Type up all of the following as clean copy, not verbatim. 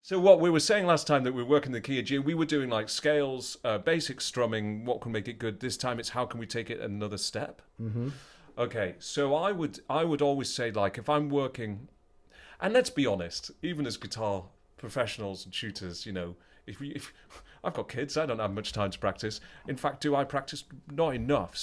So what we were saying last time that we were working the key of G, we were doing like scales, basic strumming, what can make it good. This time it's how can we take it another step? Mm-hmm. Okay, so I would always say, like, if I'm working, and let's be honest, even as guitar professionals and tutors, you know, if I've got kids, I don't have much time to practice. In fact, do I practice? Not enough.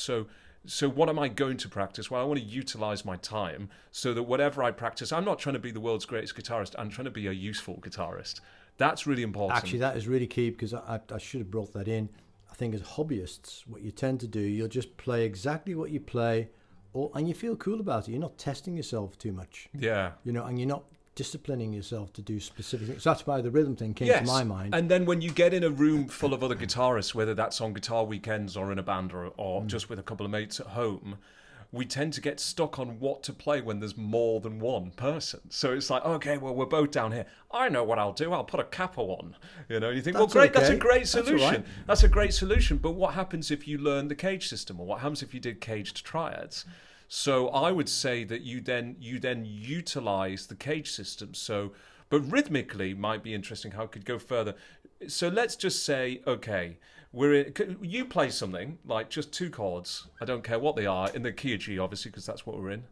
So what am I going to practice? Well, I want to utilize my time so that whatever I practice, I'm not trying to be the world's greatest guitarist. I'm trying to be a useful guitarist. That's really important. Actually, that is really key, because I should have brought that in. I think as hobbyists, what you tend to do, you'll just play exactly what you play, and you feel cool about it. You're not testing yourself too much. Yeah. You know, and you're not disciplining yourself to do specific things. So that's why the rhythm thing came to my mind. And then when you get in a room full of other guitarists, whether that's on guitar weekends or in a band or just with a couple of mates at home, we tend to get stuck on what to play when there's more than one person. So it's like, okay, well, we're both down here. I know what I'll do. I'll put a capo on. You know, you think, well, great, that's a great solution. That's a great solution. But what happens if you learn the cage system? Or what happens if you did caged triads? So I would say that you then utilize the cage system. So, but rhythmically might be interesting how it could go further. So let's just say, okay, you play something like just 2 chords. I don't care what they are in the key of G, obviously, because that's what we're in.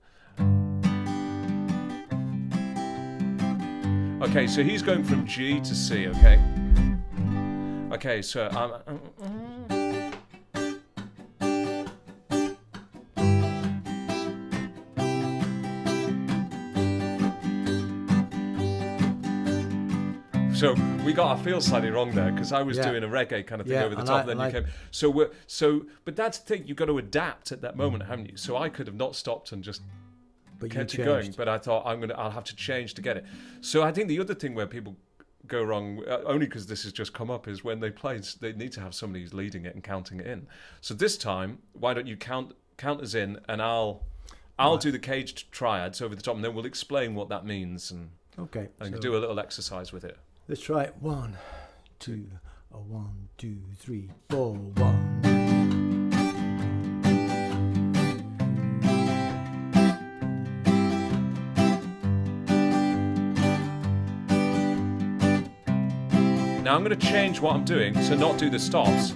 Okay, so he's going from G to C. Okay. Okay, so So we got our feel slightly wrong there, because I was doing a reggae kind of thing over the top, and then you came. But that's the thing, you've got to adapt at that moment, haven't you? So I could have not stopped and just kept it going, but I thought I'll have to change to get it. So I think the other thing where people go wrong, only because this has just come up, is when they play, they need to have somebody who's leading it and counting it in. So this time, why don't you count us in, and I'll do the caged triads over the top, and then we'll explain what that means, and do a little exercise with it. Let's try it. 1, 2, 1, 2, 3, 4, 1. Now I'm going to change what I'm doing, so not do the stops.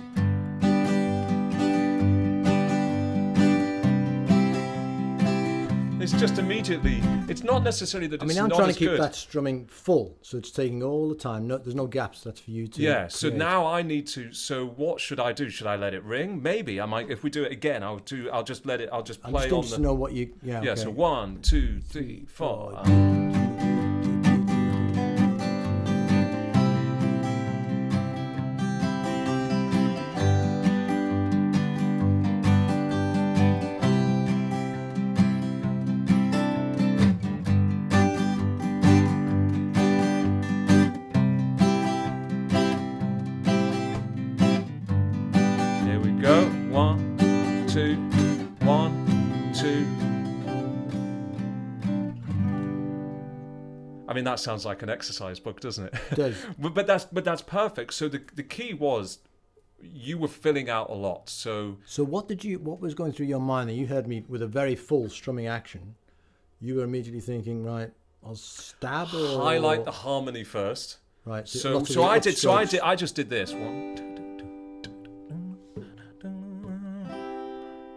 It's just immediately. It's not necessarily that it's not as good. I'm trying to keep that strumming full, so it's taking all the time. No, there's no gaps. That's for you to. Yeah. So now I need to. So what should I do? Should I let it ring? Maybe I might. If we do it again, I'll just let it. I'll just play on the. To know what you. Yeah. Yeah. Okay. So 1, 2, 3, 4. I mean, that sounds like an exercise book, doesn't it? It does. but that's perfect. So the key was you were filling out a lot. So what was going through your mind? You heard me with a very full strumming action. You were immediately thinking, right, I'll stab or highlight the harmony first. Right. So I just did this. 1,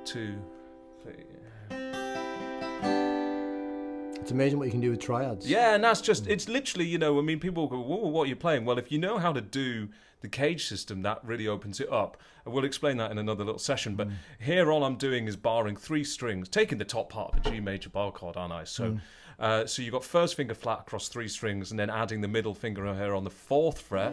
2, 3. It's amazing what you can do with triads. Yeah, and that's just, it's literally, you know, I mean, people go, whoa, what are you playing? Well, if you know how to do the cage system, that really opens it up. And we'll explain that in another little session. But here, all I'm doing is barring 3 strings, taking the top part of the G major bar chord, aren't I? So, so you've got first finger flat across 3 strings, and then adding the middle finger here on the 4th fret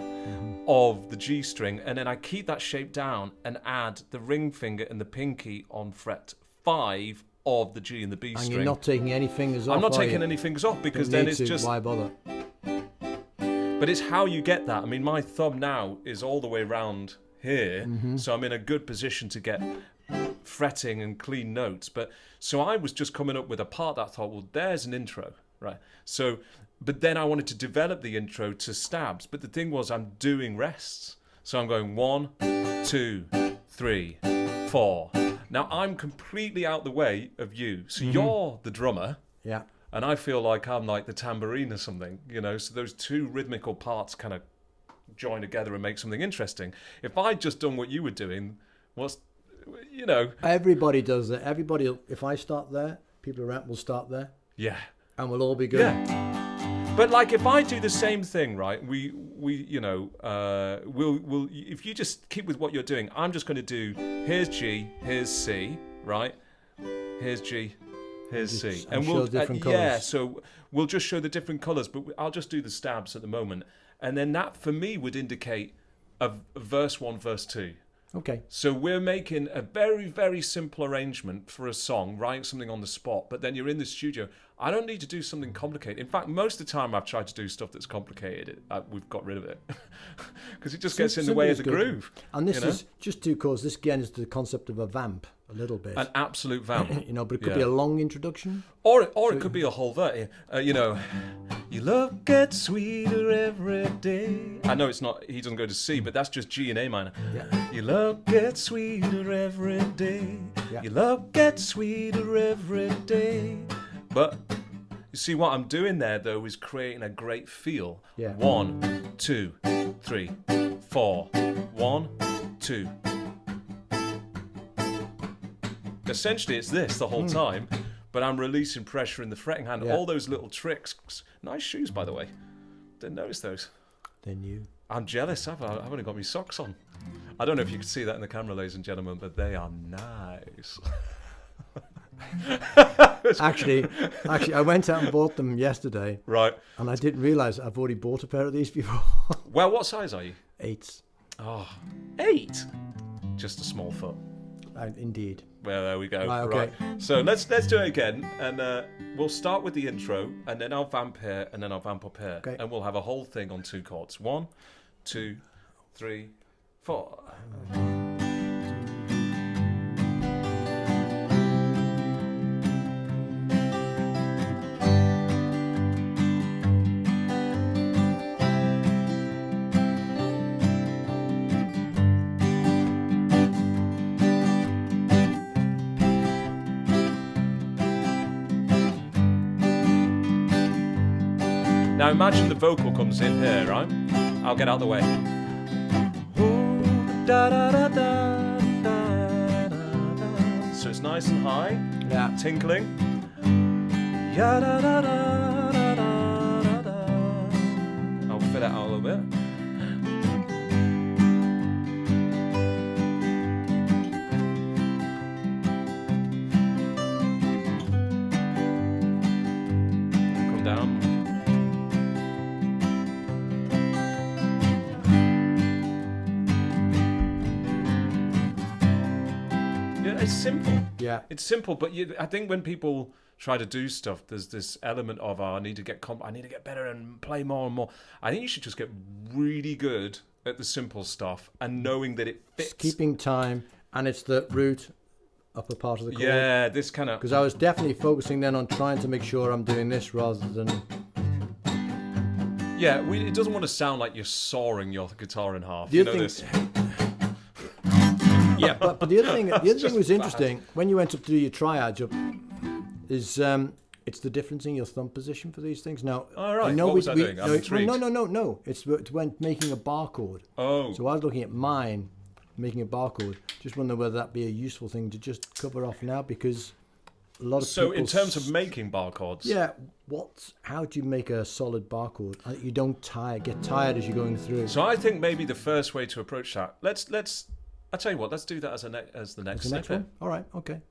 of the G string. And then I keep that shape down and add the ring finger and the pinky on fret 5 of the G and the B string. And you're not taking any fingers off. I'm not taking any fingers off, because then it's just. Why bother? But it's how you get that. I mean, my thumb now is all the way round here, so I'm in a good position to get fretting and clean notes. But so I was just coming up with a part that I thought, well, there's an intro, right? So, but then I wanted to develop the intro to stabs. But the thing was, I'm doing rests. So I'm going 1, 2, 3, 4. Now I'm completely out the way of you. So you're the drummer. Yeah. and I feel like I'm like the tambourine or something, you know. So those two rhythmical parts kind of join together and make something interesting. If I'd just done what you were doing, you know, Everybody does that. Everybody, if I start there, people around will start there, yeah, and we'll all be good. yeah. But like if I do the same thing, right? We you know, we'll if you just keep with what you're doing, I'm just going to do here's G, here's C, right? Here's G, here's C, and we'll different colours. yeah. So we'll just show the different colours, but I'll just do the stabs at the moment, and then that for me would indicate a verse 1, verse 2. Okay. So we're making a very, very simple arrangement for a song, writing something on the spot, but then you're in the studio. I don't need to do something complicated. In fact, most of the time I've tried to do stuff that's complicated. We've got rid of it. Because it just gets in the way of the groove. And this is just to cause, this again is the concept of a vamp, a little bit. An absolute vamp. You know, but it could be a long introduction. Or it could be a whole verse. You know, you look gets sweeter every day. I know it's not, he doesn't go to C, but that's just G and A minor. Yeah. Your love gets sweeter every day. Yeah. Your love gets sweeter every day. But you see what I'm doing there, though, is creating a great feel. Yeah. 1, 2, 3, 4. 1, 2. Essentially, it's this the whole time, but I'm releasing pressure in the fretting hand. Yeah. All those little tricks. Nice shoes, by the way. Didn't notice those. They're new. I'm jealous. I've only got my socks on. I don't know if you can see that in the camera, ladies and gentlemen, but they are nice. Actually, I went out and bought them yesterday. Right. And I didn't realise I've already bought a pair of these before. Well, what size are you? 8s. Oh, 8? Just a small foot. Indeed. Well, there we go. Right, okay. Right. So let's do it again, and we'll start with the intro, and then I'll vamp here, and then I'll vamp up here, Okay. and we'll have a whole thing on 2 chords. 1, 2, 3, 4. Now imagine the vocal comes in here, right? I'll get out of the way. So it's nice and high, Yeah. tinkling. I'll fill it out a little bit. Come down. It's simple. Yeah. It's simple, but I think when people try to do stuff, there's this element of I need to get better and play more and more. I think you should just get really good at the simple stuff and knowing that it fits. It's keeping time, and it's the root upper part of the chord. Yeah, this kind of. Because I was definitely focusing then on trying to make sure I'm doing this rather than. Yeah, it doesn't want to sound like you're sawing your guitar in half. Do You you know think- this. Yeah, but the other thing just was bad. interesting when you went up to do your triads. Is it's the difference in your thumb position for these things. Now, All right, I know what was I doing? I'm intrigued. No. It's when making a bar chord. Oh. So I was looking at mine, making a bar chord. Just wonder whether that'd be a useful thing to just cover off now, because a lot of So people in terms of making bar chords. yeah, how do you make a solid bar chord? You don't get tired as you're going through. So I think maybe the first way to approach that. I'll tell you what. Let's do that as the next The next snippet. one. All right. Okay.